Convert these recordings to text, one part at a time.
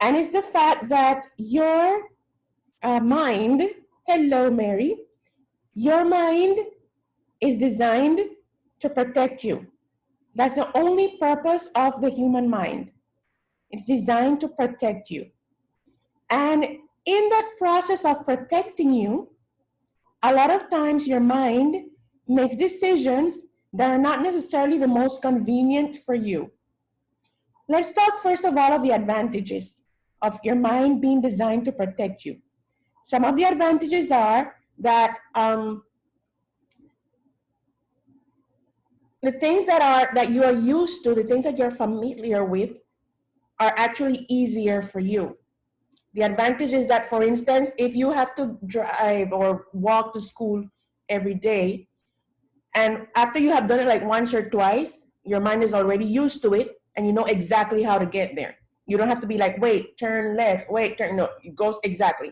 And it's the fact that your mind, hello, Mary, your mind is designed to protect you. That's the only purpose of the human mind. It's designed to protect you. And in that process of protecting you, a lot of times your mind makes decisions that are not necessarily the most convenient for you. Let's talk first of all of the advantages of your mind being designed to protect you. Some of the advantages are that the things that you are used to, the things that you're familiar with, are actually easier for you. The advantage is that, for instance, if you have to drive or walk to school every day, and after you have done it like once or twice, your mind is already used to it and you know exactly how to get there. You don't have to be like, wait, turn left, wait, turn, no, it goes exactly.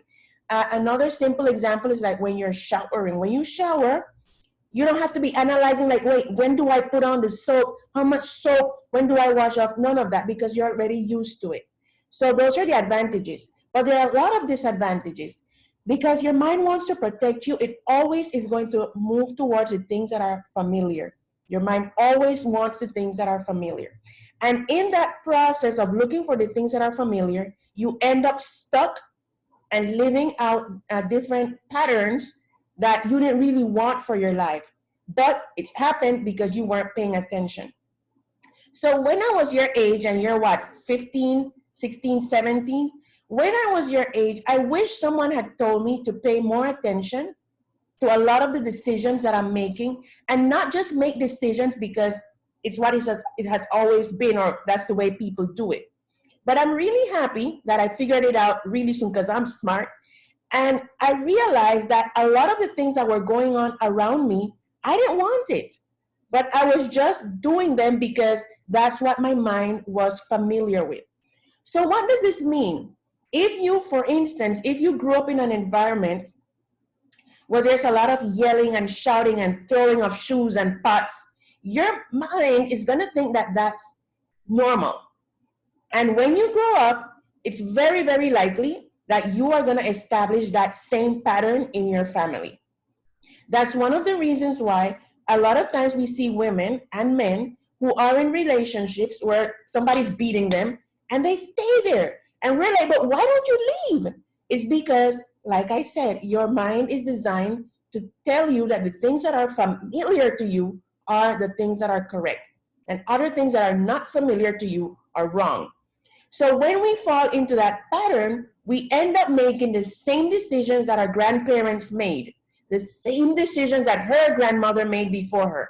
Another simple example is like when you're showering. When you shower, you don't have to be analyzing like, wait, when do I put on the soap? How much soap? When do I wash off? None of that, because you're already used to it. So those are the advantages. But there are a lot of disadvantages. Because your mind wants to protect you, it always is going to move towards the things that are familiar. Your mind always wants the things that are familiar. And in that process of looking for the things that are familiar, you end up stuck and living out different patterns that you didn't really want for your life. But it happened because you weren't paying attention. So when I was your age, and you're what, 15, 16, 17? When I was your age, I wish someone had told me to pay more attention to a lot of the decisions that I'm making, and not just make decisions because it's what it has always been, or that's the way people do it. But I'm really happy that I figured it out really soon because I'm smart. And I realized that a lot of the things that were going on around me, I didn't want it. But I was just doing them because that's what my mind was familiar with. So what does this mean? If you, for instance, if you grew up in an environment where there's a lot of yelling and shouting and throwing of shoes and pots, your mind is going to think that that's normal. And when you grow up, it's very, very likely that you are going to establish that same pattern in your family. That's one of the reasons why a lot of times we see women and men who are in relationships where somebody's beating them and they stay there. And we're like, but why don't you leave? It's because, like I said, your mind is designed to tell you that the things that are familiar to you are the things that are correct. And other things that are not familiar to you are wrong. So when we fall into that pattern, we end up making the same decisions that our grandparents made, the same decisions that her grandmother made before her.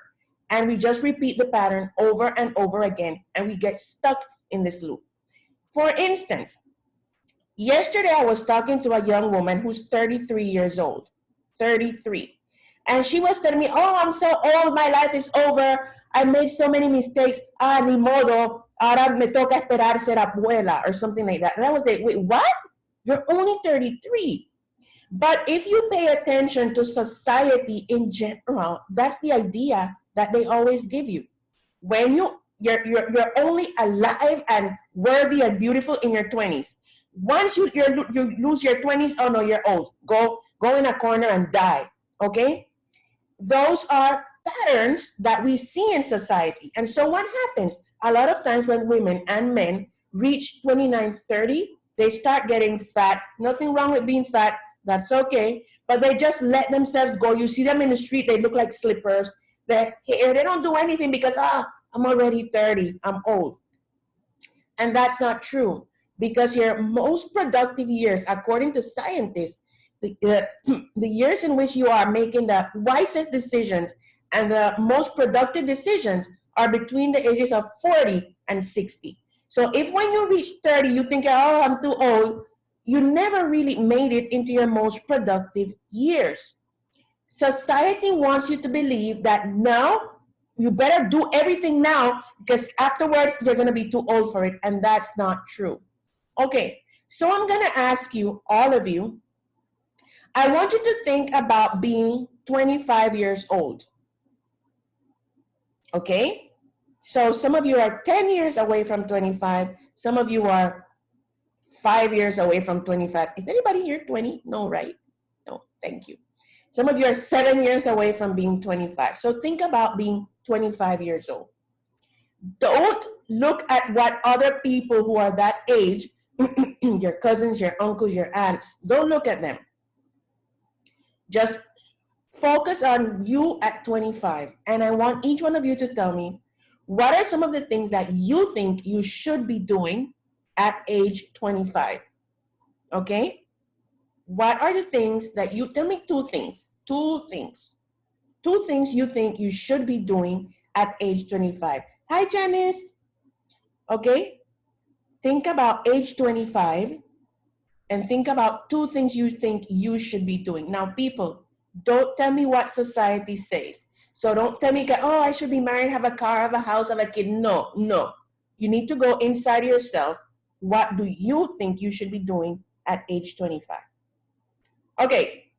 And we just repeat the pattern over and over again, and we get stuck in this loop. For instance, yesterday I was talking to a young woman who's 33 years old. 33. And she was telling me, oh, I'm so old, my life is over. I made so many mistakes. Ah, ni modo, ahora me toca esperar ser abuela, or something like that. And I was like, wait, what? You're only 33. But if you pay attention to society in general, that's the idea that they always give you. When you're only alive and worthy and beautiful in your 20s. Once you lose your 20s, oh no, you're old. Go in a corner and die. Okay? Those are patterns that we see in society. And so what happens? A lot of times when women and men reach 29, 30, they start getting fat. Nothing wrong with being fat. That's okay. But they just let themselves go. You see them in the street, they look like slippers. They don't do anything because, I'm already 30. I'm old. And that's not true, because your most productive years, according to scientists, the years in which you are making the wisest decisions and the most productive decisions are between the ages of 40 and 60. So if when you reach 30, you think, oh, I'm too old, you never really made it into your most productive years. Society wants you to believe that now you better do everything now because afterwards you're going to be too old for it, and that's not true. Okay, so I'm going to ask you, all of you, I want you to think about being 25 years old. Okay? So some of you are 10 years away from 25. Some of you are 5 years away from 25. Is anybody here 20? No, right? No, thank you. Some of you are 7 years away from being 25. So think about being 25 years old. Don't look at what other people who are that age, your cousins, your uncles, your aunts, don't look at them. Just focus on you at 25. And I want each one of you to tell me, what are some of the things that you think you should be doing at age 25? Okay? What are the things that you, tell me two things you think you should be doing at age 25. Hi, Janice. Okay? Think about age 25 and think about two things you think you should be doing. Now, people, don't tell me what society says. So don't tell me, oh, I should be married, have a car, have a house, have a kid. No, no. You need to go inside yourself. What do you think you should be doing at age 25? Okay.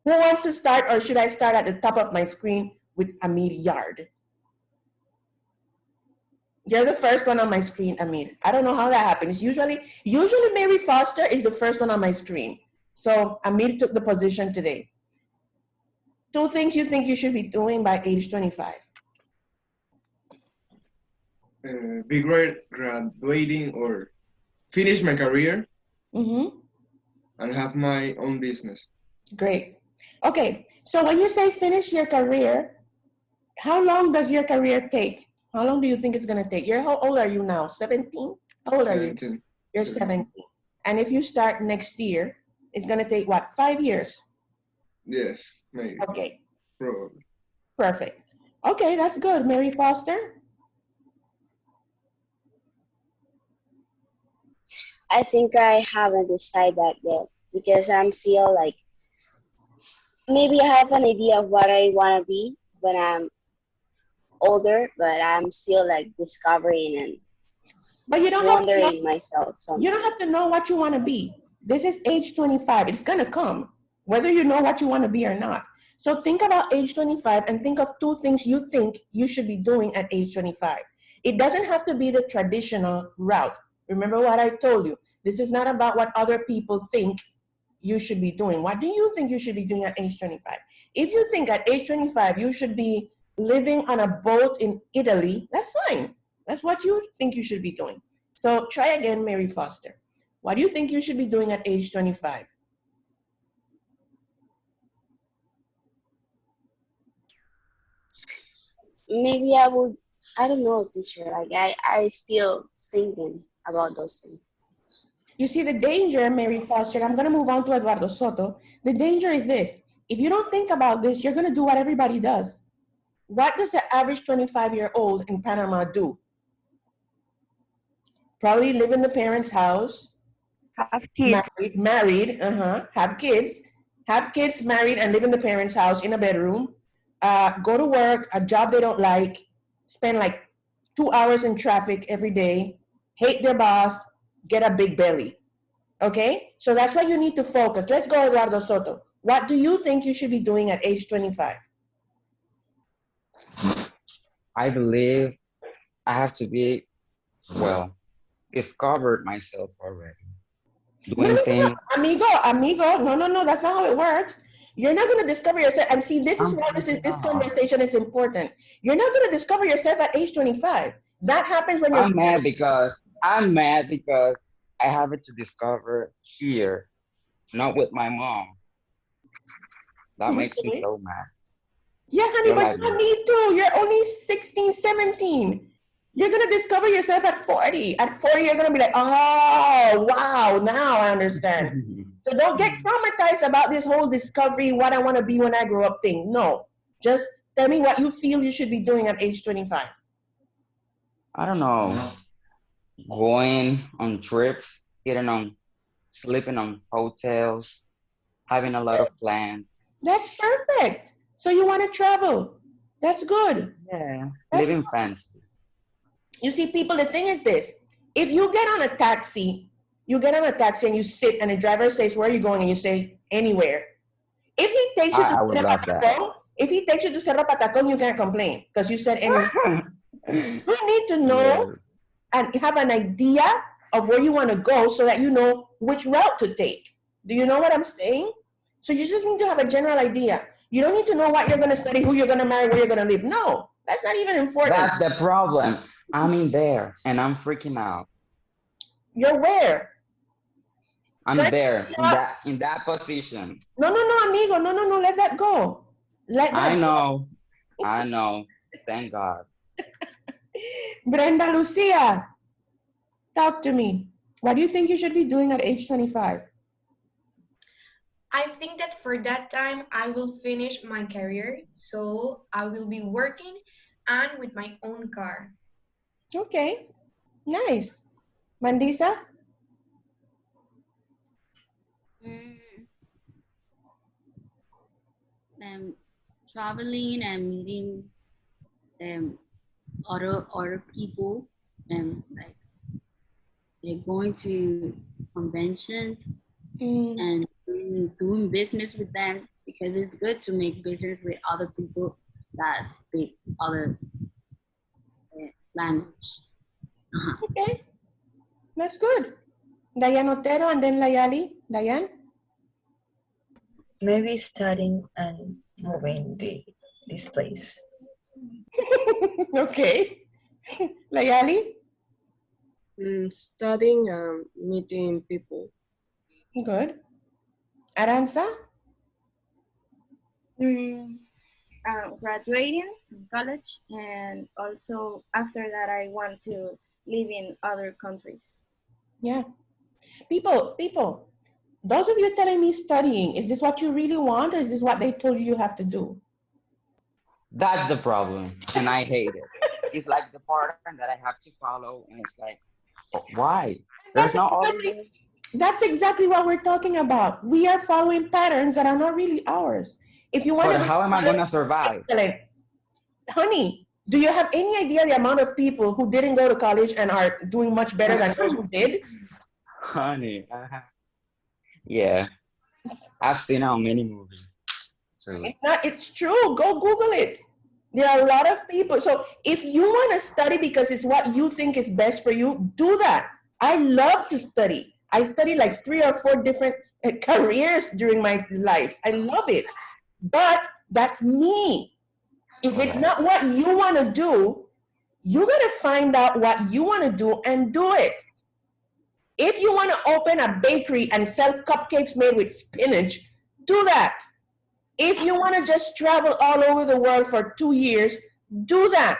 Who wants to start, or should I start at the top of my screen with Amir Yard? You're the first one on my screen, Amir. I don't know how that happens. Usually Mary Foster is the first one on my screen. So Amir took the position today. Two things you think you should be doing by age 25. Be graduating or finish my career and have my own business. Great. Okay, so when you say finish your career, how long does your career take? How long do you think it's going to take? How old are you now? 17? How old 17. are you? You're 17. And if you start next year, it's going to take what, 5 years? Yes, maybe. Okay. Probably. Perfect. Okay, that's good. Mary Foster? I think I haven't decided that yet because I'm still like, maybe I have an idea of what I want to be when I'm older, but I'm still like discovering and wondering myself. You don't have to know what you want to be. This is age 25. It's going to come, whether you know what you want to be or not. So think about age 25 and think of two things you think you should be doing at age 25. It doesn't have to be the traditional route. Remember what I told you. This is not about what other people think you should be doing. What do you think you should be doing at age 25? If you think at age 25 you should be living on a boat in Italy, that's fine. That's what you think you should be doing. So try again, Mary Foster. What do you think you should be doing at age 25? Maybe I would, I don't know, teacher. Like I still thinking about those things. You see the danger, Mary Foster, I'm going to move on to Eduardo Soto. The danger is this. If you don't think about this, you're going to do what everybody does. What does the average 25-year-old in Panama do? Probably live in the parents' house. Have kids. Married, have kids, married, and live in the parents' house in a bedroom. Go to work, a job they don't like, spend like 2 hours in traffic every day, hate their boss, get a big belly. Okay? So that's why you need to focus. Let's go, Eduardo Soto. What do you think you should be doing at age 25? I believe I have to be, well, discovered myself already. Doing things. Amigo, no, that's not how it works. You're not going to discover yourself. And see, this is why this conversation is important. You're not going to discover yourself at age 25. That happens when you're... I'm mad because I have it to discover here, not with my mom. That makes me so mad. Yeah, honey, but you don't need to. You're only 16, 17. You're going to discover yourself at 40. At 40, you're going to be like, oh, wow, now I understand. So don't get traumatized about this whole discovery, what I want to be when I grow up thing. No, just tell me what you feel you should be doing at age 25. I don't know. Going on trips, sleeping on hotels, having a lot of plans. That's perfect. So you want to travel. That's good. Yeah, living fancy. You see, people, the thing is this. If you get on a taxi and you sit and the driver says, where are you going? And you say, anywhere. If he takes you to Cerro Patacón, you can't complain because you said anywhere. You need to know and have an idea of where you want to go so that you know which route to take. Do you know what I'm saying? So you just need to have a general idea. You don't need to know what you're going to study, who you're going to marry, where you're going to live. No, that's not even important. That's the problem. I'm in there and I'm freaking out. You're where? I'm there in that position. No, amigo. No. Let that go. Let that I go. know. Thank God. Brenda Lucia, talk to me. What do you think you should be doing at age 25? I think that for that time, I will finish my career. So I will be working and with my own car. Okay, nice. Mandisa? Traveling and meeting other people, like they're going to conventions and doing business with them, because it's good to make business with other people that speak other language. Okay, that's good. Dayan Otero and then Layali. Dayan? Maybe studying and moving this place. Okay. Layali? Studying and meeting people. Good. Aranza? Graduating from college, and also after that I want to live in other countries. Yeah. People, those of you telling me studying, is this what you really want, or is this what they told you have to do? That's the problem, and I hate it. It's like the pattern that I have to follow, and it's like, why? There's no other. That's exactly what we're talking about. We are following patterns that are not really ours. If you want But to, how am I going to survive? Excellent. Honey, do you have any idea the amount of people who didn't go to college and are doing much better than those who did? Honey, yeah, I've seen how many movies. So. It's true. Go Google it. There are a lot of people. So if you want to study because it's what you think is best for you, do that. I love to study. I studied like 3 or 4 different careers during my life. I love it. But that's me. If it's not what you want to do, you got to find out what you want to do and do it. If you want to open a bakery and sell cupcakes made with spinach, do that. If you want to just travel all over the world for 2 years, do that.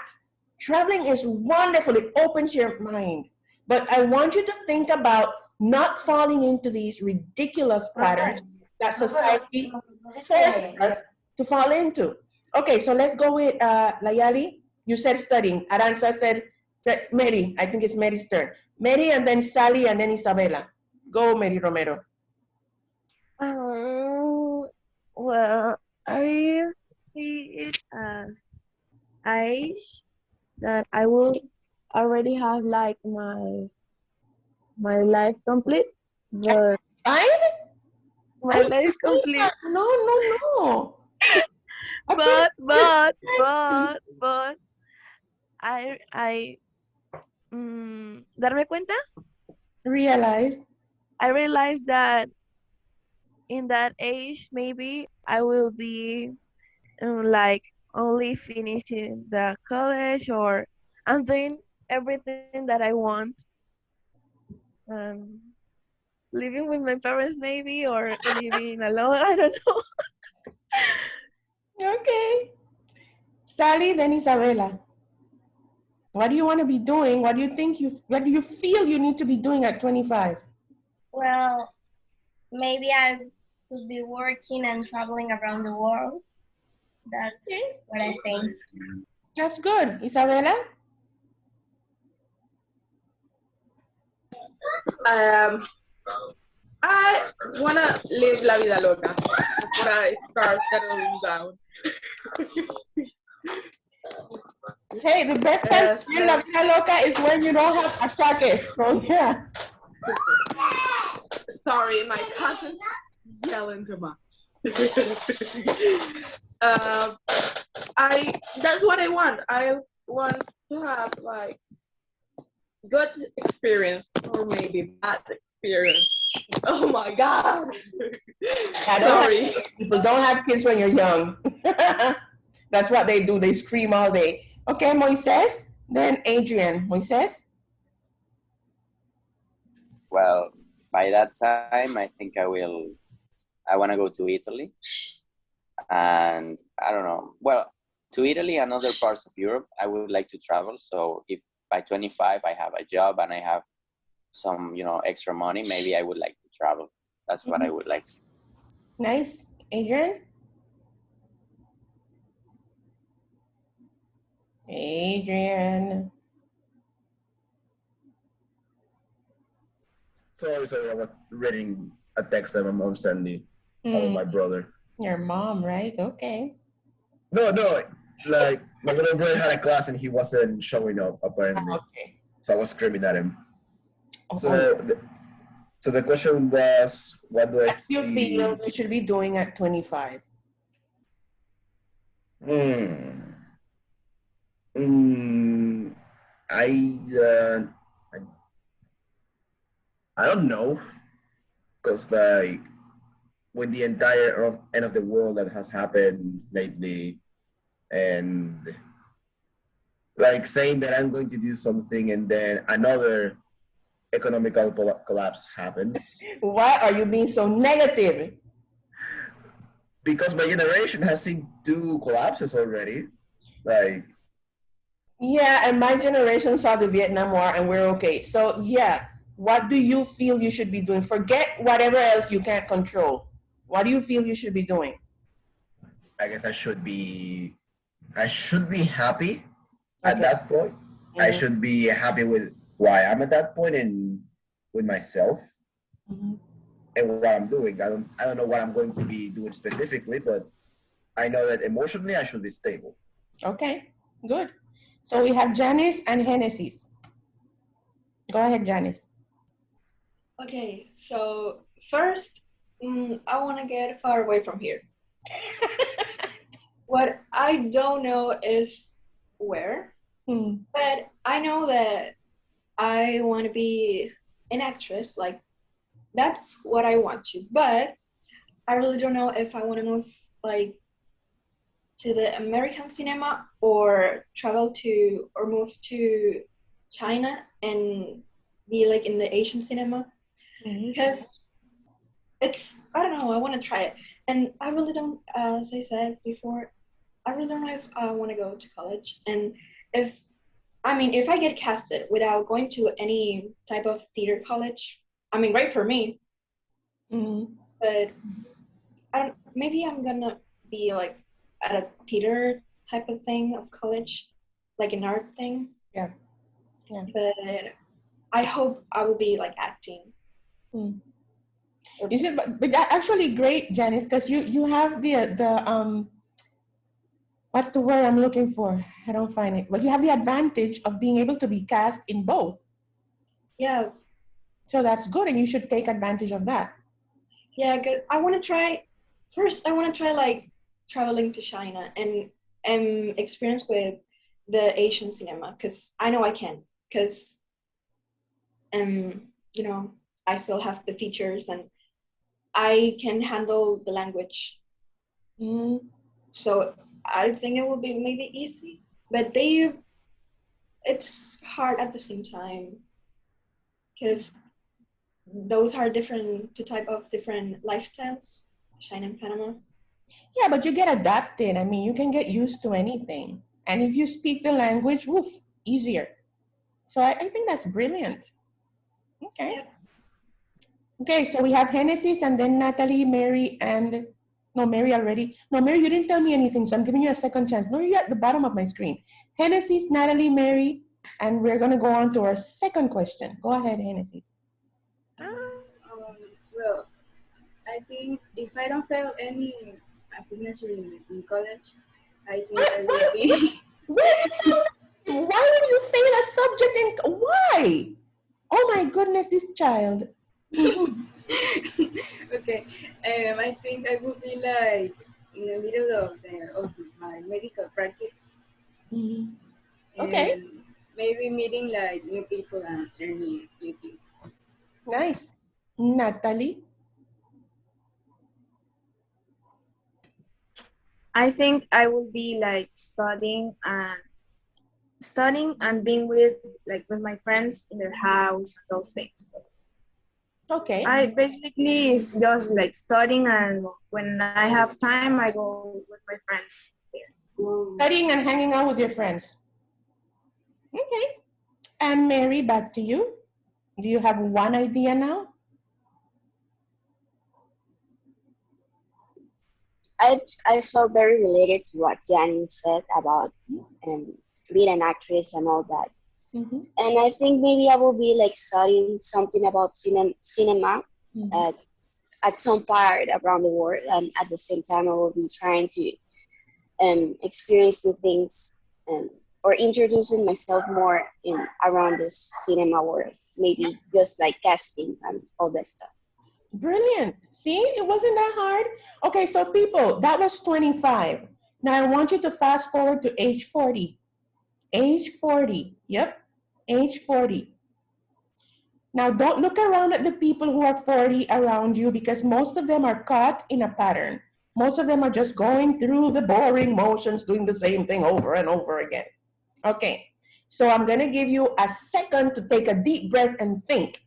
Traveling is wonderful. It opens your mind. But I want you to think about not falling into these ridiculous patterns that society forces us to fall into. Okay, so let's go with Layali. You said studying. Aranza said Mary. I think it's Mary's turn. Mary and then Sally and then Isabella. Go, Mary Romero. Well, I see it as age that I will already have like my life complete, but my life complete. No. but I darme cuenta. I realized that in that age, maybe I will be like only finishing the college, or I'm doing everything that I want. Living with my parents maybe, or living alone, I don't know. Okay. Sally, then Isabella. What do you want to be doing? What do you feel you need to be doing at 25? Well, maybe I could be working and traveling around the world. That's what I think. That's good. Isabella? I want to live la vida loca before I start settling down. Hey, the best time to live la vida loca is when you don't have achaques. So yeah. Sorry, my cousin's yelling too much. That's what I want. I want to have like good experience or maybe bad experience. Oh my God. Sorry. People don't have kids when you're young. That's what they do. They scream all day. Okay, Moises, then Adrian. Moises? Well, by that time, I think I want to go to Italy. And I don't know, well, to Italy and other parts of Europe, I would like to travel. So if by 25 I have a job and I have some, extra money, maybe I would like to travel. That's what I would like. Nice. Adrian? Adrian. Sorry, I was reading a text that my mom sent me about my brother. Your mom, right? Okay. No, like my little brother had a class and he wasn't showing up apparently. Okay. So I was screaming at him. So the question was, what do I see? What do you feel you should be doing at 25? I don't know, because like with the entire end of the world that has happened lately, and like saying that I'm going to do something and then another economical collapse happens. Why are you being so negative? Because my generation has seen 2 collapses already. Like, yeah, and my generation saw the Vietnam War and we're okay. So yeah, what do you feel you should be doing? Forget whatever else you can't control. What do you feel you should be doing? I guess I should be happy at that point. I should be happy with where I am at that point and with myself and what I'm doing. I don't know what I'm going to be doing specifically, but I know that emotionally I should be stable. Okay, good. So we have Janice and Genesis. Go ahead, Janice. Okay, so first, I want to get far away from here. What I don't know is where, but I know that I want to be an actress. Like, that's what I want to. But I really don't know if I want to move, like, to the American cinema or travel to or move to China and be, like, in the Asian cinema. Because it's, I don't know, I want to try it. And I really don't, as I said before, I really don't know if I want to go to college. And if I get casted without going to any type of theater college, I mean, great for me. But maybe I'm going to be like at a theater type of thing of college, like an art thing. Yeah. But I hope I will be like acting. You see, but that's actually great, Janice, because you have the what's the word I'm looking for? I don't find it. But you have the advantage of being able to be cast in both. Yeah. So that's good, and you should take advantage of that. Yeah, because I want to try like traveling to China and experience with the Asian cinema, because I know I can, because I still have the features and I can handle the language. So I think it will be maybe easy, but it's hard at the same time, because those are different lifestyles, China and Panama. Yeah, but you get adapted. I mean, you can get used to anything. And if you speak the language, easier. So I think that's brilliant. Okay. Yeah. Okay, so we have Genesis and then Natalie, Mary, and... No, Mary already. No, Mary, you didn't tell me anything, so I'm giving you a second chance. No, you're at the bottom of my screen. Genesis, Natalie, Mary, and we're going to go on to our second question. Go ahead, Genesis. Well, I think if I don't fail any signature in college, I think I will be... Why would you fail a subject in... Why? Oh my goodness, this child. Okay, I think I would be like in the middle of my medical practice. Okay. maybe meeting like new people and learning new things. Nice. Natalie? I think I will be like studying and being with my friends in their house, those things. Okay. I basically is just like studying, and when I have time, I go with my friends there. Studying and hanging out with your friends. Okay. And Mary, back to you. Do you have one idea now? I felt very related to what Janine said about being an actress and all that. Mm-hmm. And I think maybe I will be like studying something about cinema at some part around the world, and at the same time I will be trying to experience new things or introducing myself more in around the cinema world. Maybe just like casting and all that stuff. Brilliant. See, it wasn't that hard. Okay, so people, that was 25. Now I want you to fast forward to age 40. Age 40. Yep, age 40. Now don't look around at the people who are 40 around you, because most of them are caught in a pattern. Most of them are just going through the boring motions, doing the same thing over and over again. Okay, so I'm gonna give you a second to take a deep breath and think.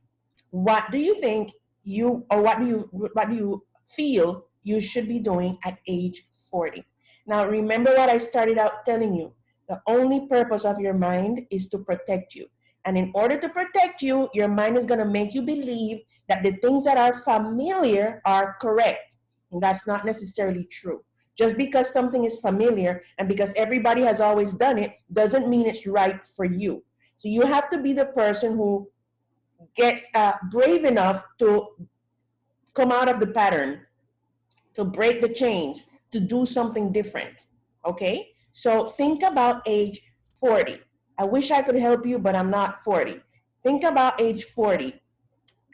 What do you think what do you feel you should be doing at age 40? Now remember what I started out telling you. The only purpose of your mind is to protect you. And in order to protect you, your mind is going to make you believe that the things that are familiar are correct. And that's not necessarily true. Just because something is familiar and because everybody has always done it doesn't mean it's right for you. So you have to be the person who gets brave enough to come out of the pattern, to break the chains, to do something different. Okay? So think about age 40. I wish I could help you, but I'm not 40. Think about age 40.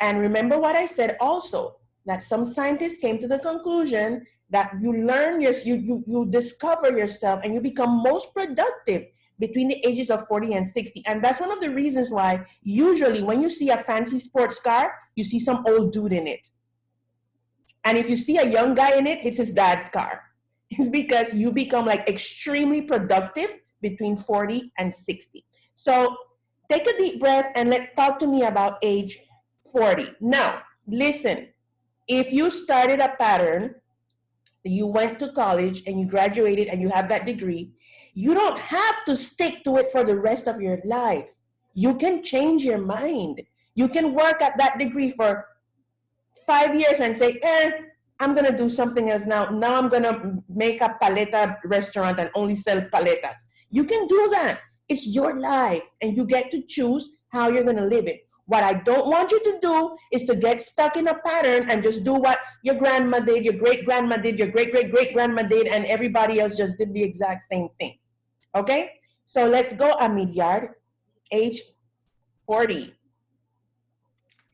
And remember what I said also, that some scientists came to the conclusion that you learn, you discover yourself and you become most productive between the ages of 40 and 60. And that's one of the reasons why usually when you see a fancy sports car, you see some old dude in it. And if you see a young guy in it, it's his dad's car. It's because you become like extremely productive between 40 and 60. So take a deep breath and talk to me about age 40. Now, listen, if you started a pattern, you went to college and you graduated and you have that degree, you don't have to stick to it for the rest of your life. You can change your mind. You can work at that degree for 5 years and say, I'm going to do something else now. Now I'm going to make a paleta restaurant and only sell paletas. You can do that. It's your life and you get to choose how you're going to live it. What I don't want you to do is to get stuck in a pattern and just do what your grandma did, your great-grandma did, your great-great-great-grandma did, and everybody else just did the exact same thing. Okay? So let's go, Amidyar, age 40.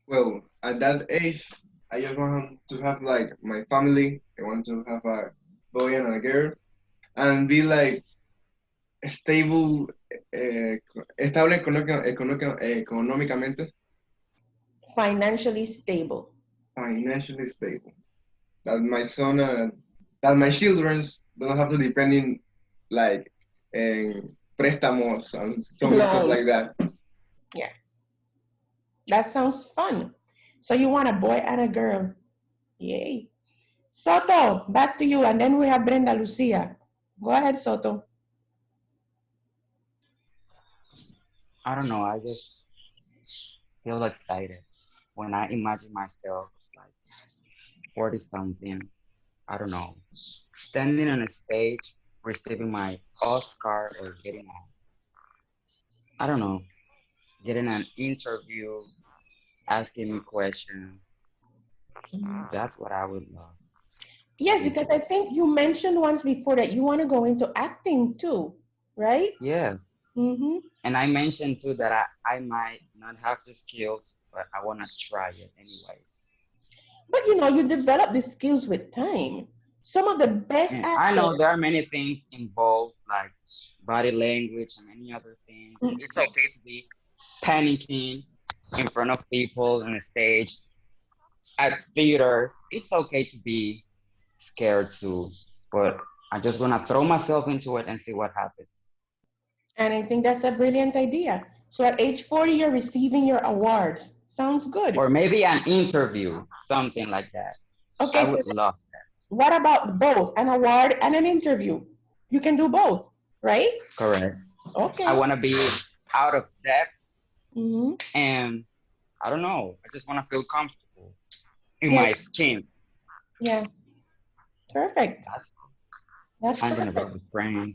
Well, at that age, I just want to have like my family. I want to have a boy and a girl, and be like stable, estable económicamente. Financially stable. Financially stable. That my son, that my children don't have to depend in like préstamos and some stuff like that. Yeah. That sounds fun. So you want a boy and a girl. Yay. Soto, back to you. And then we have Brenda Lucia. Go ahead, Soto. I don't know. I just feel excited when I imagine myself like 40 something. I don't know. Standing on a stage, receiving my Oscar or getting I don't know, getting an interview, asking me questions. That's what I would love. Yes, because I think you mentioned once before that you want to go into acting too, right? Yes. Mm-hmm. And I mentioned too that I might not have the skills, but I want to try it anyway. But you know, you develop the skills with time. Some of the best actors. I know there are many things involved, like body language and any other things. It's okay to be panicking in front of people on a stage, at theaters. It's okay to be scared too, but I just want to throw myself into it and see what happens. And I think that's a brilliant idea. So at age 40, you're receiving your awards. Sounds good. Or maybe an interview, something like that. Okay, I so would love that. what about both, an award and an interview? You can do both, right? Correct. Okay. I want to be out of debt, Mm-hmm. and I don't know, I just want to feel comfortable in Yeah. my skin. Yeah. Perfect. That's I'm going to perfect. be with friends,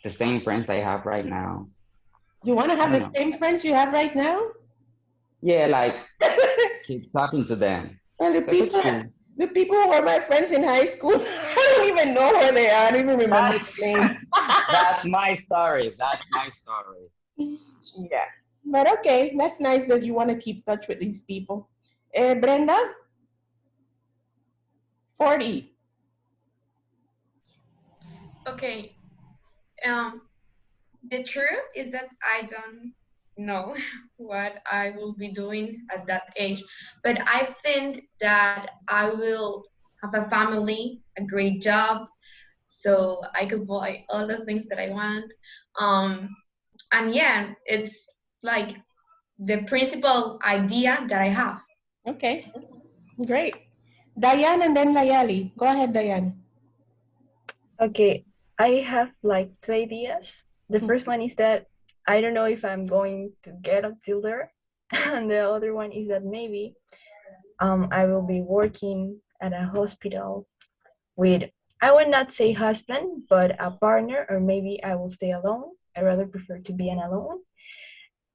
the same friends I have right now. You want to have I the don't know. same friends you have right now? Yeah, like keep talking to them. Well, Because it's true. the people who were my friends in high school, I don't even know where they are. I don't even remember their names. That's my story. That's my story. Yeah. But okay, that's nice that you want to keep touch with these people. Brenda? 40. Okay. The truth is that I don't know what I will be doing at that age, but I think that I will have a family, a great job, so I could buy all the things that I want. And yeah, it's like the principal idea that I have. Okay, great. Diane and then Layali. Go ahead, Diane. Okay, I have like two ideas. The first one is that I don't know if I'm going to get until there. And the other one is that maybe I will be working at a hospital with, I would not say husband, but a partner, or maybe I will stay alone. I rather prefer to be an alone.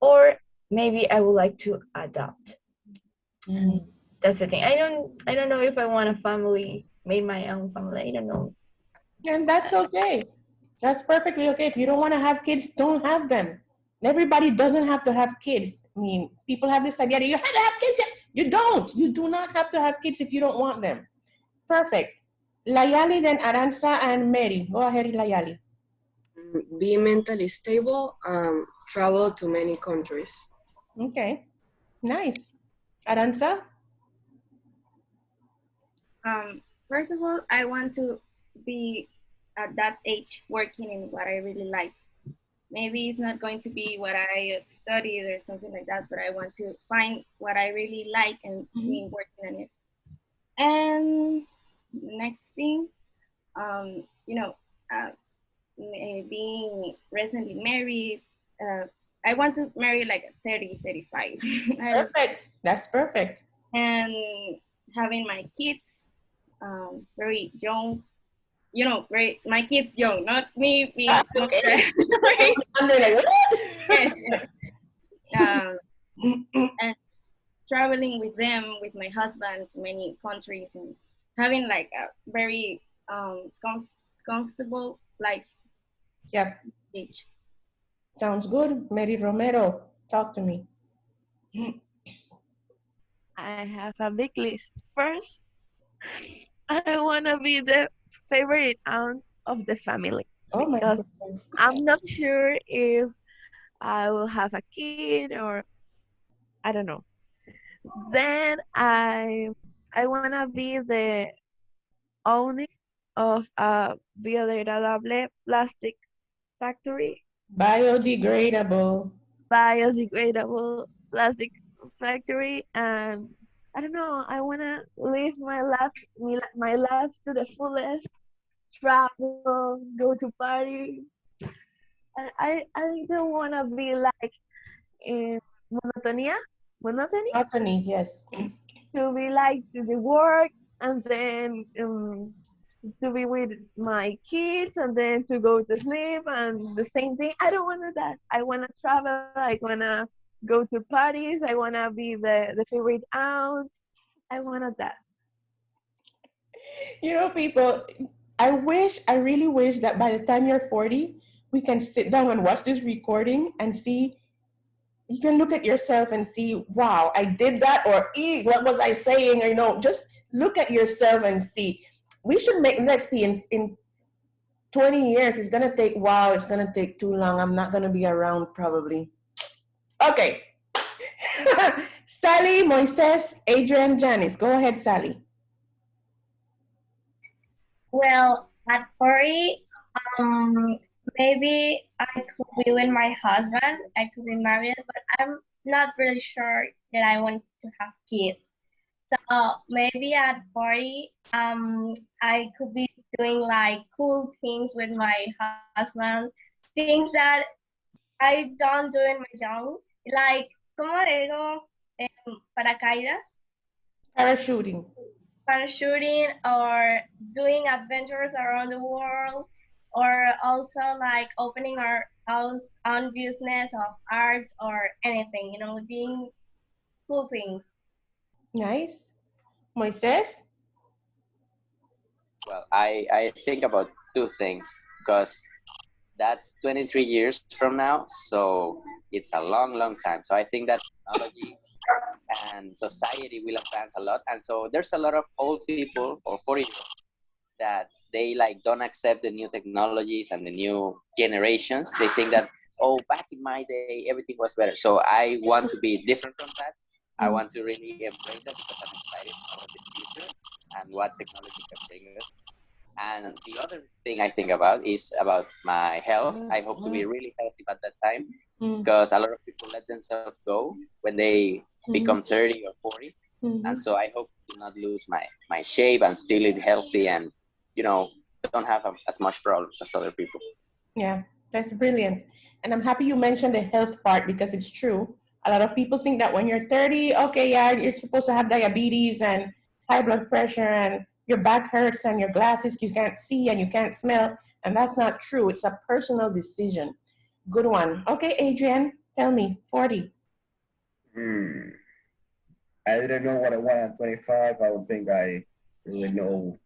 Or maybe I would like to adopt. That's the thing. I don't know if I want a family, made my own family. I don't know. And that's okay. That's perfectly okay. If you don't want to have kids, don't have them. Everybody doesn't have to have kids. I mean, people have this idea that you have to have kids. You don't. You do not have to have kids if you don't want them. Perfect. Layali, then Aranza and Mary. Go ahead, Layali. Be mentally stable, travel to many countries. Okay, nice. Aranza? First of all, I want to be at that age working in what I really like. Maybe it's not going to be what I studied or something like that, but I want to find what I really like and be working on it. And the next thing, being recently married, I want to marry like 30, 35. Perfect. That's perfect. And having my kids very young, my kids young, not me being and traveling with them, with my husband to many countries, and having like a very comfortable life. Yep. Age. Sounds good. Mary Romero, talk to me. I have a big list. First, I want to be the favorite aunt of the family. Oh my because goodness. I'm not sure if I will have a kid or I don't know. Then I want to be the owner of a biodegradable plastic factory. Biodegradable Plastic factory, and I don't know, I want to live my life to the fullest, travel, go to party. And I don't want to be like in monotony, yes. to be like to the work and then to be with my kids and then to go to sleep and the same thing. I don't want that. I want to travel. I want to go to parties. I want to be the favorite aunt. I wanted that. You know, people, I really wish that by the time you're 40, we can sit down and watch this recording and see, you can look at yourself and see, wow, I did that, or what was I saying? Just look at yourself and see. We should let's see, in 20 years. It's gonna take, wow, it's gonna take too long. I'm not gonna be around probably. Okay. Sally, Moises, Adrian, Janice. Go ahead, Sally. Well, at 40, maybe I could be with my husband. I could be married, but I'm not really sure that I want to have kids. So maybe at 40, I could be doing like cool things with my husband, things that I don't do in my young, like ¿cómo digo? Paracaídas, Parachuting. parachuting, or doing adventures around the world, or also like opening our own business of arts or anything, doing cool things. Nice. Moises? Well, I think about two things because that's 23 years from now, so it's a long, long time. So I think that technology and society will advance a lot, and so there's a lot of old people or 40-year-olds that they like don't accept the new technologies and the new generations. They think that, oh, back in my day everything was better. So I want to be different from that. I want to really embrace that because I'm excited about the future and what technology can bring us. And the other thing I think about is about my health. I hope to be really healthy at that time because a lot of people let themselves go when they become 30 or 40. And so I hope to not lose my shape and still eat healthy and, don't have as much problems as other people. Yeah, that's brilliant. And I'm happy you mentioned the health part because it's true. A lot of people think that when you're 30, okay, yeah, you're supposed to have diabetes and high blood pressure and your back hurts and your glasses, you can't see and you can't smell. And that's not true. It's a personal decision. Good one. Okay, Adrian, tell me, 40. I didn't know what I want at 25. I don't think I really know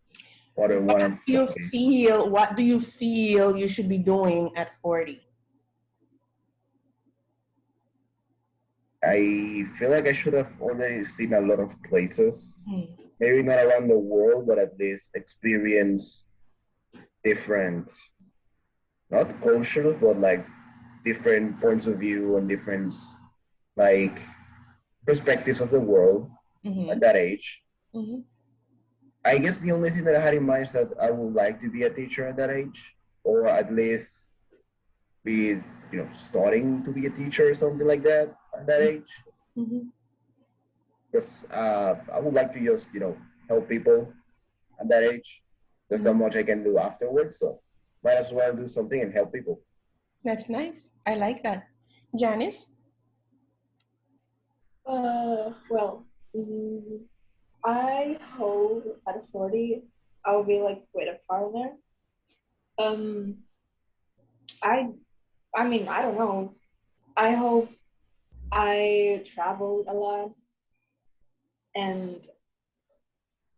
what I want at 40. What do you feel you should be doing at 40? I feel like I should have already seen a lot of places. Maybe not around the world, but at least experience different, not cultures, but like different points of view and different like perspectives of the world at that age. I guess the only thing that I had in mind is that I would like to be a teacher at that age, or at least be, starting to be a teacher or something like that at that age. Because I would like to just, help people at that age. There's not much I can do afterwards, so might as well do something and help people. That's nice. I like that. Janice? Well, I hope at 40 I'll be like with a partner. I mean, I don't know. I hope I traveled a lot and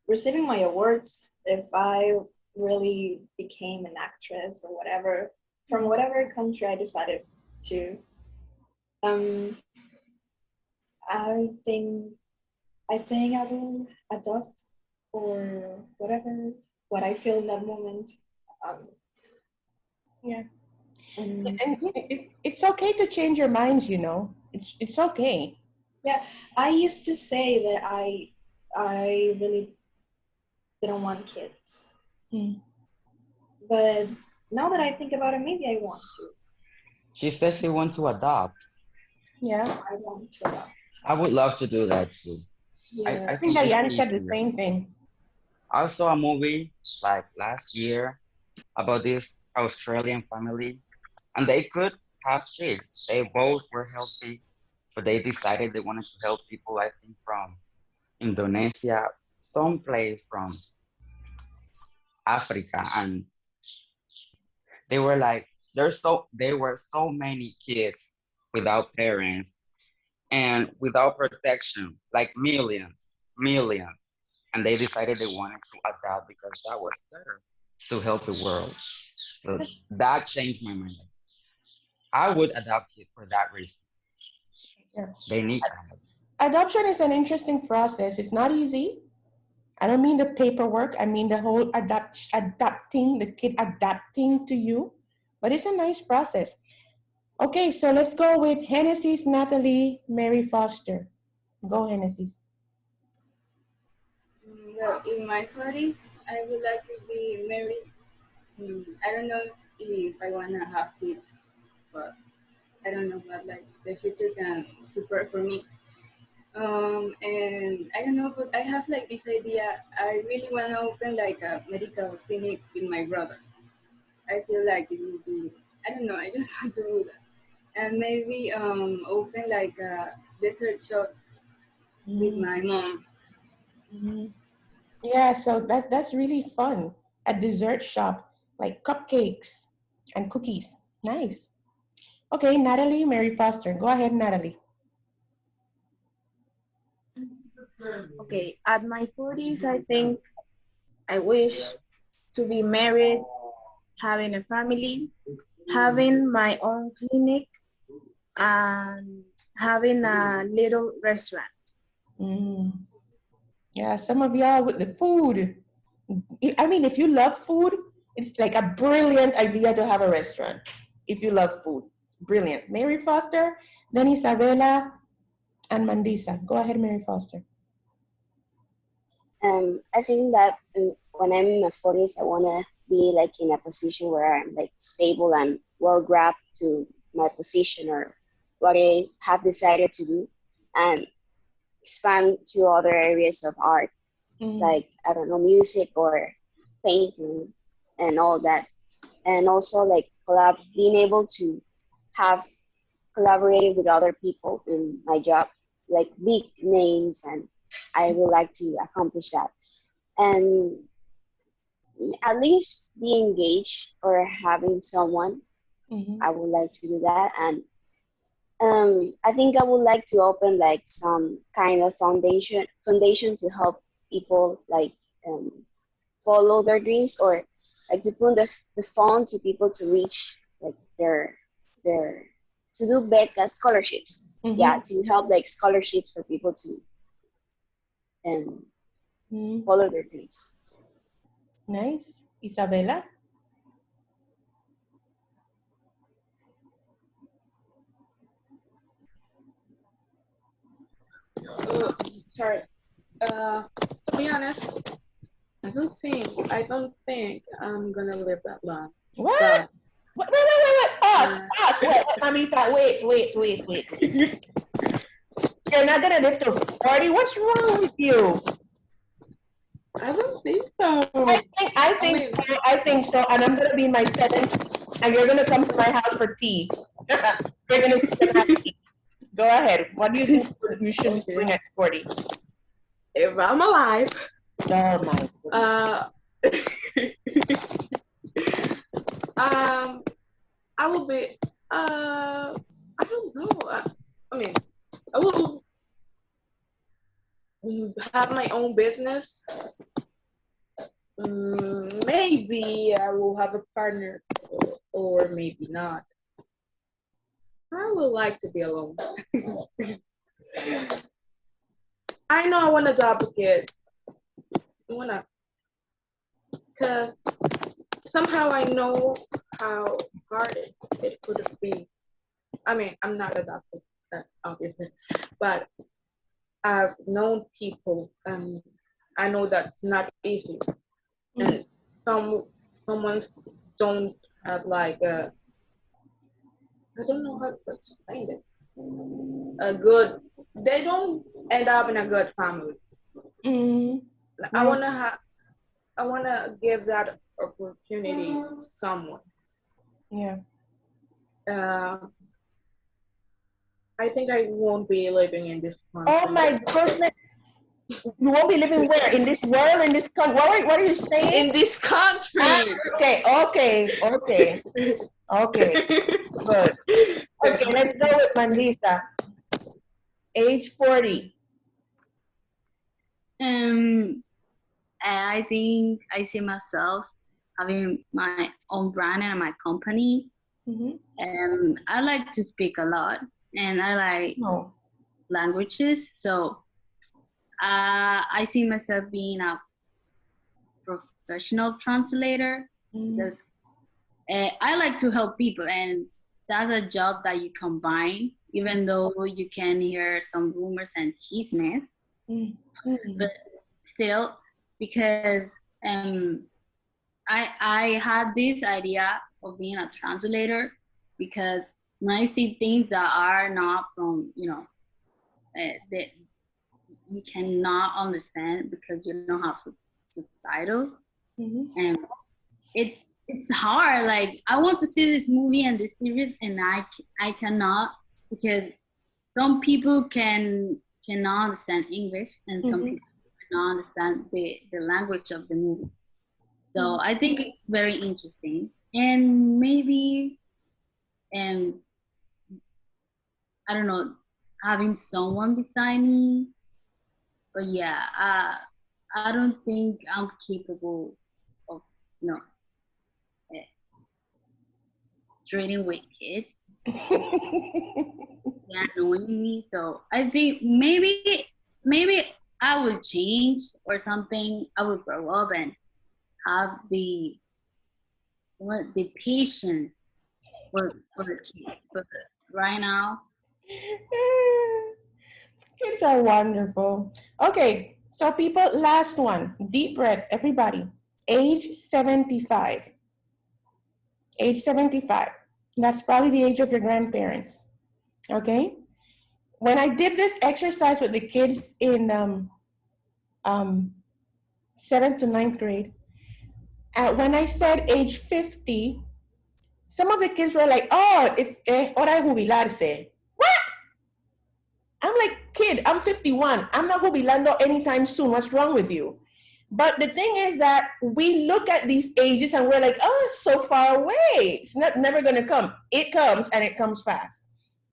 receiving my awards, if I really became an actress or whatever, from whatever country I decided to. I think I will adopt or whatever what I feel in that moment. Yeah. And it's okay to change your minds, It's okay. Yeah, I used to say that I really didn't want kids. But now that I think about it, maybe I want to. She says she wants to adopt. Yeah. I want to adopt. I would love to do that too. Yeah. I think Diane said the same thing. I saw a movie like last year about this Australian family, and they could have kids. They both were healthy, but they decided they wanted to help people, I think, from Indonesia, some place from Africa, and they were like, there were so many kids without parents and without protection, like millions, and they decided they wanted to adopt because that was better to help the world. So that changed my mind. I would adopt it for that reason. Yeah. They need to have it. Adoption is an interesting process. It's not easy. I don't mean the paperwork. I mean the whole adapting, the kid adapting to you. But it's a nice process. Okay, so let's go with Genesis, Natalie, Mary Foster. Go, Genesis. Well, in my 40s, I would like to be married. I don't know if I want to have kids, but I don't know what like the future can prepare for me. And I don't know, but I have like this idea. I really want to open like a medical clinic with my brother. I feel like it would be, I don't know, I just want to do that. And maybe open like a dessert shop with my mom. Yeah, so that's really fun. A dessert shop, like cupcakes and cookies. Nice. Okay, Natalie, Mary Foster. Go ahead, Natalie. Okay, at my 40s, I think I wish to be married, having a family, having my own clinic, and having a little restaurant. Yeah, some of y'all with the food. I mean, if you love food, it's like a brilliant idea to have a restaurant. If you love food, brilliant. Mary Foster, then Isabella, and Mandisa. Go ahead, Mary Foster. I think that when I'm in my 40s, I want to be like in a position where I'm like stable and well grabbed to my position or what I have decided to do, and expand to other areas of art, like, I don't know, music or painting and all that. And also like being able to have collaborated with other people in my job, like big names, and I would like to accomplish that. And at least be engaged or having someone. I would like to do that. And I think I would like to open like some kind of foundation to help people like follow their dreams, or like to put the phone to people to reach like their to do beca scholarships. Yeah, to help like scholarships for people to follow their dreams. Nice. Isabella? Sorry. To be honest, I don't think I'm gonna live that long. What? But, wait. Pause. Wait, Mamita, wait. You're not gonna live to 40? What's wrong with you? I don't think so. I think so, and I'm gonna be in my 70s, and you're gonna come to my house for tea. You're gonna sit and have tea. Go ahead. What do you think you should bring at 40? If I'm alive. Oh my I will be. I don't know. I mean, I will have my own business. Maybe I will have a partner, or maybe not. I would like to be alone. I know I want to adopt a kid. Because somehow I know how hard it could be. I mean, I'm not adopted, that's obviously, but I've known people, and I know that's not easy. And someone don't have like a, I don't know how to explain it. They don't end up in a good family. I wanna give that opportunity to someone. Yeah. I think I won't be living in this country. Oh my goodness. You won't be living where? In this world? In this country? What are you saying? In this country. Okay. Good. Okay, let's go with Mandisa. Age 40. I think I see myself having my own brand and my company. And I like to speak a lot, and I like languages. So I see myself being a professional translator because I like to help people, and that's a job that you combine, even though you can hear some rumors and chismes, but still, because I had this idea of being a translator because when I see things that are not from, that you cannot understand because you don't have subtitles, and it's hard. Like I want to see this movie and this series, and I cannot because some people cannot understand English, and some people cannot understand the language of the movie. So I think it's very interesting, and maybe, I don't know, having someone beside me. But yeah, I don't think I'm capable of, trading with kids. They're annoying me. So I think maybe I will change or something. I will grow up and have the patience for the kids. But right now, kids are wonderful. Okay, so people, last one. Deep breath, everybody. Age 75. Age 75. That's probably the age of your grandparents. Okay? When I did this exercise with the kids in 7th to 9th grade, when I said age 50, some of the kids were like, oh, it's hora de jubilarse. What? I'm like, kid, I'm 51. I'm not jubilando anytime soon. What's wrong with you? But the thing is that we look at these ages and we're like, oh, it's so far away. It's never going to come. It comes, and it comes fast.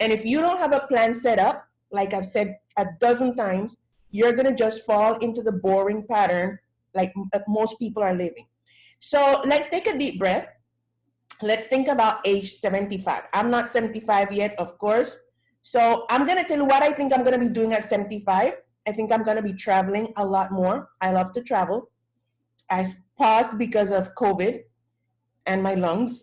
And if you don't have a plan set up, like I've said a dozen times, you're going to just fall into the boring pattern like most people are living. So let's take a deep breath. Let's think about age 75. I'm not 75 yet, of course. So I'm going to tell you what I think I'm going to be doing at 75. I think I'm going to be traveling a lot more. I love to travel. I've paused because of COVID and my lungs.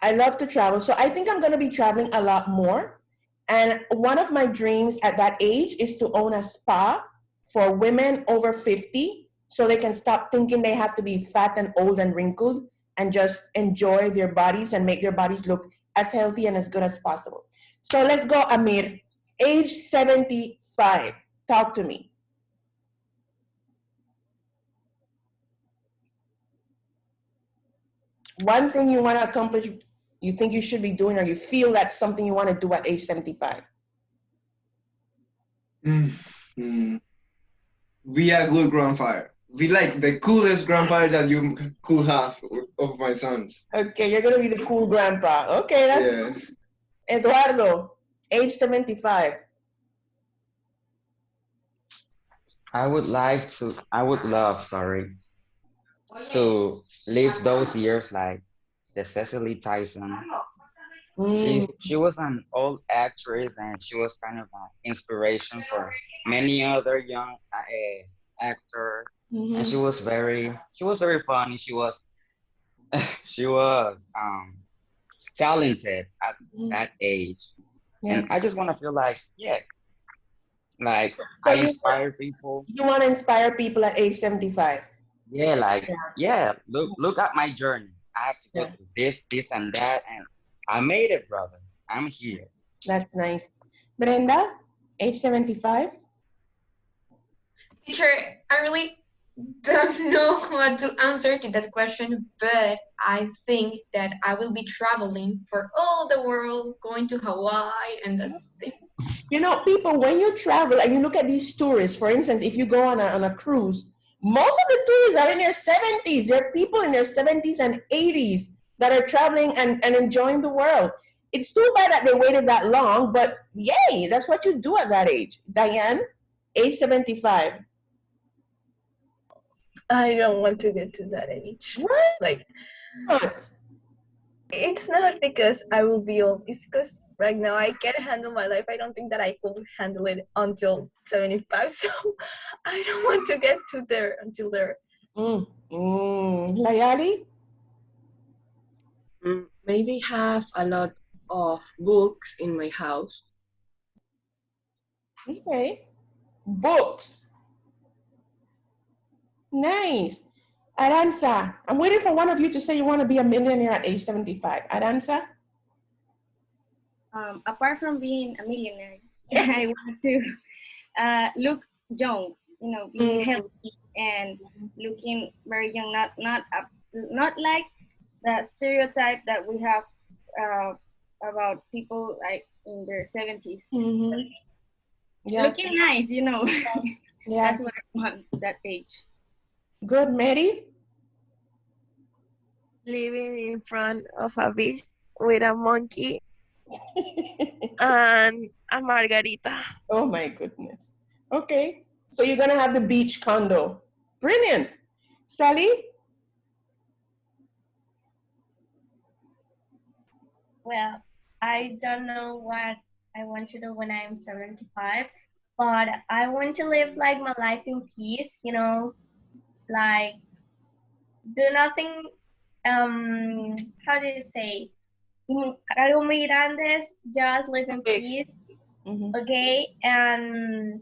I love to travel. So I think I'm going to be traveling a lot more. And one of my dreams at that age is to own a spa for women over 50 so they can stop thinking they have to be fat and old and wrinkled and just enjoy their bodies and make their bodies look as healthy and as good as possible. So let's go, Amir. Age 75. Talk to me. One thing you want to accomplish, you think you should be doing, or you feel that's something you want to do at age 75? Be a good grandfather. Be like the coolest grandfather that you could have of my sons. Okay, you're going to be the cool grandpa. Okay, that's good. Eduardo, age 75. I would love, to live those years like the Cecily Tyson. She was an old actress, and she was kind of an inspiration for many other young actors. And she was very funny. She was talented at that age. And I just want to feel like so I inspire people. You want to inspire people at age 75? Look at my journey. I have to go through this and that, and I made it, brother. I'm here. That's nice. Brenda, age 75? Teacher, I really don't know what to answer to that question, but I think that I will be traveling for all the world, going to Hawaii and those things. You know, people, when you travel and you look at these tourists, for instance, if you go on a cruise, most of the tourists are in their 70s. There are people in their 70s and 80s that are traveling and enjoying the world. It's too bad that they waited that long, but yay, that's what you do at that age. Diane, age 75. I don't want to get to that age. What? Like, what? It's not because I will be old. It's because right now I can't handle my life. I don't think that I could handle it until 75. So I don't want to get to there until there. Layali? Maybe have a lot of books in my house. Okay. Books. Nice. Aranza, I'm waiting for one of you to say you want to be a millionaire at age 75. Aranza? Apart from being a millionaire, I want to look young, being healthy and looking very young, not like the stereotype that we have about people like in their 70s. Yeah. Looking nice, Yeah. That's what I want that age. Good, Mary? Living in front of a beach with a monkey and a margarita. Oh my goodness. Okay. So you're going to have the beach condo. Brilliant. Sally? Well, I don't know what I want to do when I'm 75, but I want to live like my life in peace, like do nothing, how do you say? Algo muy grandes, just live in peace, okay? And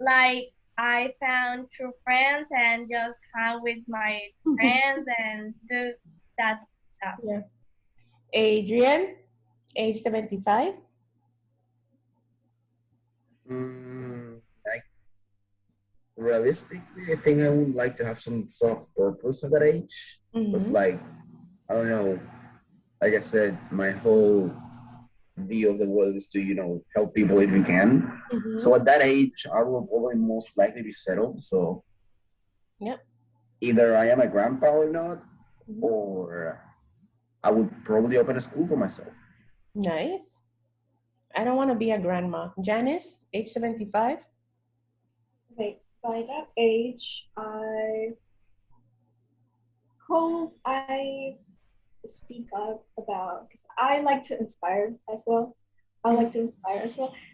like I found true friends and just hang with my friends and do that stuff. Yeah. Adrian, age 75? Like realistically, I think I would like to have some sort of purpose at that age. It's like, I don't know, like I said, my whole view of the world is to, help people if you can. So at that age, I will probably most likely be settled. So yep. Either I am a grandpa or not, or I would probably open a school for myself. Nice. I don't want to be a grandma. Janice, age 75? Okay, by that age, I hope I speak up about, because I like to inspire as well.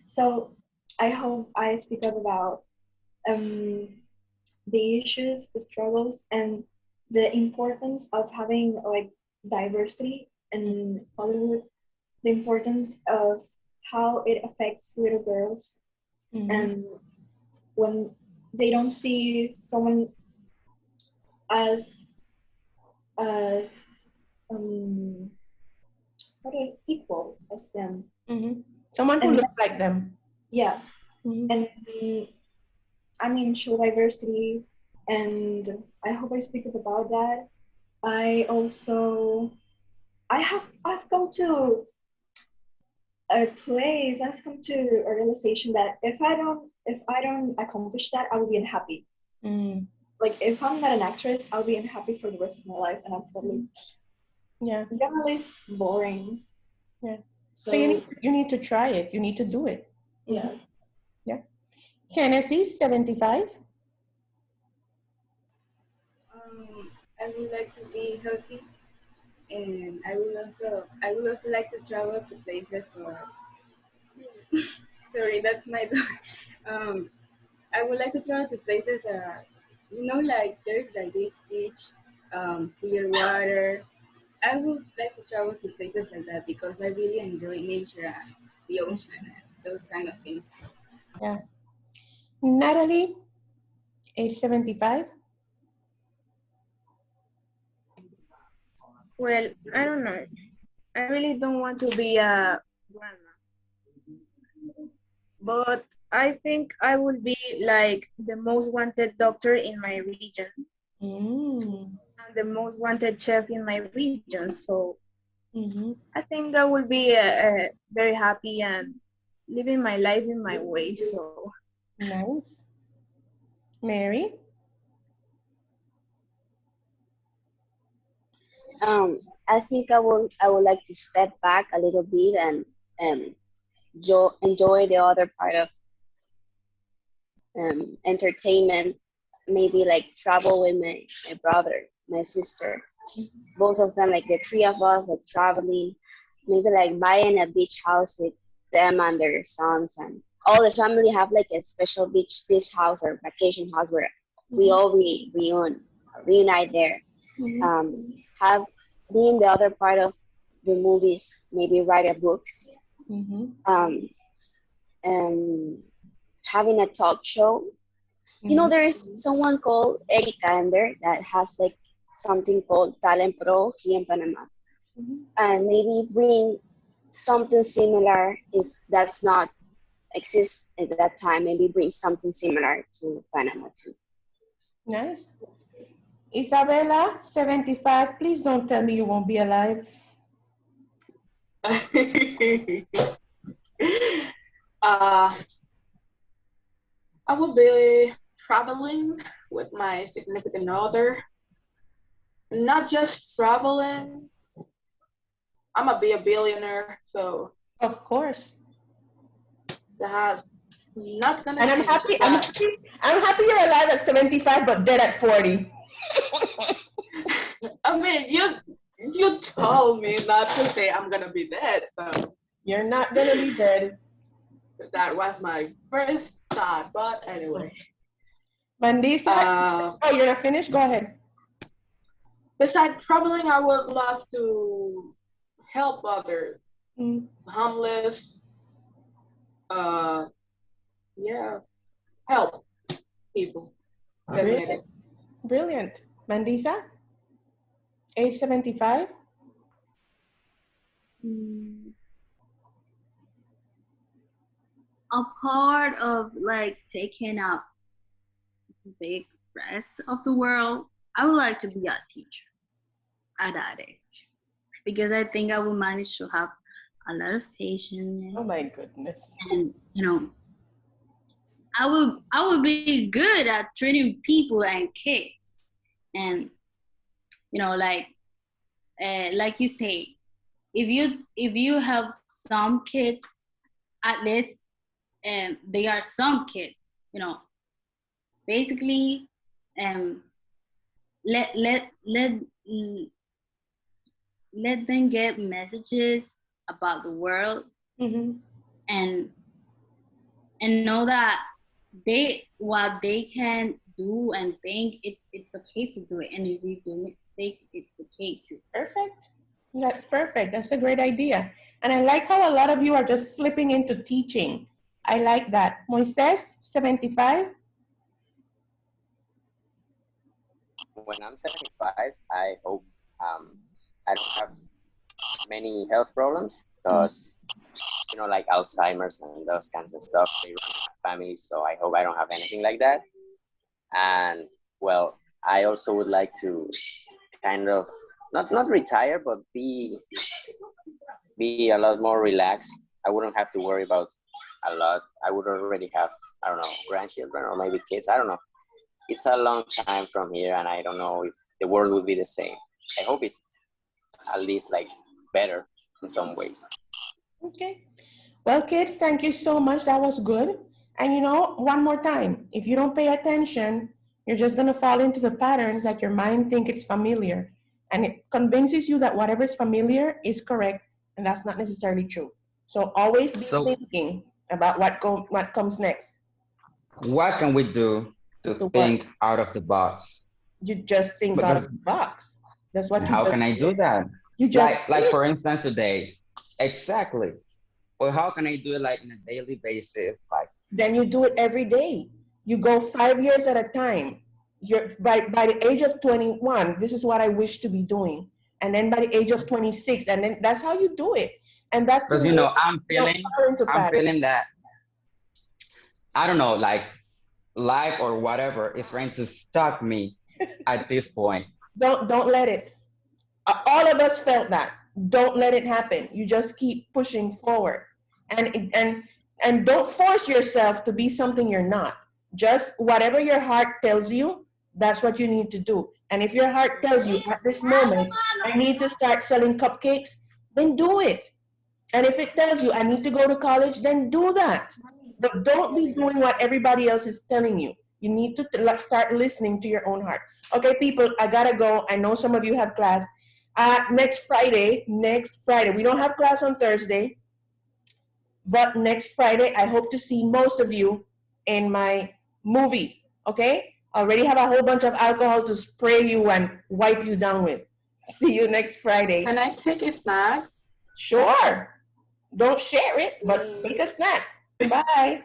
So I hope I speak up about the issues, the struggles, and the importance of having like diversity in Hollywood, the importance of how it affects little girls, and when they don't see someone as equal as them. Someone who looks like them. Yeah. And I mean, show diversity, and I hope I speak up about that. I've come to a place, I've come to a realization that if I don't accomplish that, I will be unhappy. Like if I'm not an actress, I'll be unhappy for the rest of my life, and I'm probably gonna live boring. Yeah. So you need to try it. You need to do it. Yeah. Yeah. Hennessy, 75. I would like to be healthy, and I would also like to travel to places where sorry, that's my dog. I would like to travel to places that like there's like this beach, clear water. I would like to travel to places like that because I really enjoy nature and the ocean and those kind of things. Yeah. Natalie, age 75. Well, I don't know. I really don't want to be a grandma. But I think I will be like the most wanted doctor in my region. And the most wanted chef in my region. So I think I will be very happy and living my life in my way. So nice. Mary? I think I would like to step back a little bit and enjoy the other part of entertainment. Maybe like travel with my brother, my sister, both of them, like the three of us, like traveling. Maybe like buying a beach house with them and their sons, and all the family have like a special beach house or vacation house where we all reunion reunite there. Have being the other part of the movies, maybe write a book, and having a talk show. You know, there is someone called Erika Ender that has like something called Talent Pro here in Panama, and maybe bring something similar if that's not exist at that time. Maybe bring something similar to Panama too. Nice. Isabella, 75, please don't tell me you won't be alive. I will be traveling with my significant other. Not just traveling. I'm gonna be a billionaire, so. Of course. That's not gonna. And I'm happy you're alive at 75, but dead at 40. I mean, you told me not to say I'm gonna be dead, so. You're not gonna be dead. That was my first thought, but anyway. Mandisa, oh, you're not finished? Go ahead. Besides traveling, I would love to help others, homeless. Yeah, help people. Brilliant. Brilliant. Mandisa, age 75. A part of like taking up big rest of the world, I would like to be a teacher at that age, because I think I will manage to have a lot of patience. Oh my goodness. And you know, I will be good at treating people and kids. And you know, like you say, if you help some kids, at least they are some kids, you know. Basically, let them get messages about the world, and know that what they can do and think it's okay to do it, and if you do mistake, it's okay to. Perfect. That's perfect. That's a great idea. And I like how a lot of you are just slipping into teaching. I like that. Moises, 75. When I'm 75, I hope I don't have many health problems, because you know, like Alzheimer's and those kinds of stuff, they run my family, so I hope I don't have anything like that. And well, I also would like to kind of not retire, but be a lot more relaxed. I wouldn't have to worry about a lot. I would already have, I don't know, grandchildren or maybe kids. I don't know. It's a long time from here, and I don't know if the world will be the same. I hope it's at least like better in some ways. Okay. Well, kids, thank you so much. That was good. And you know, one more time, if you don't pay attention, you're just going to fall into the patterns that your mind thinks it's familiar. And it convinces you that whatever is familiar is correct, and that's not necessarily true. So always be thinking about what comes next. What can we do to think out of the box? You just think out of the box. That's what. How can I do that? You just like for instance today. Exactly. Well, how can I do it like on a daily basis? Like then you do it every day. You go 5 years at a time. You're by the age of 21. This is what I wish to be doing, and then by the age of 26, and then that's how you do it. And that's because you know I'm feeling that I don't know, like life or whatever is trying to stop me at this point. Don't let it. All of us felt that. Don't let it happen. You just keep pushing forward, and don't force yourself to be something you're not. Just whatever your heart tells you, that's what you need to do. And if your heart tells you at this moment, I need to start selling cupcakes, then do it. And if it tells you I need to go to college, then do that. But don't be doing what everybody else is telling you. You need to start listening to your own heart. Okay, people, I gotta go. I know some of you have class. Next Friday, we don't have class on Thursday, but next Friday, I hope to see most of you in my movie, okay? Already have a whole bunch of alcohol to spray you and wipe you down with. See you next Friday. Can I take a snack? Sure. Don't share it, but take a snack. Bye.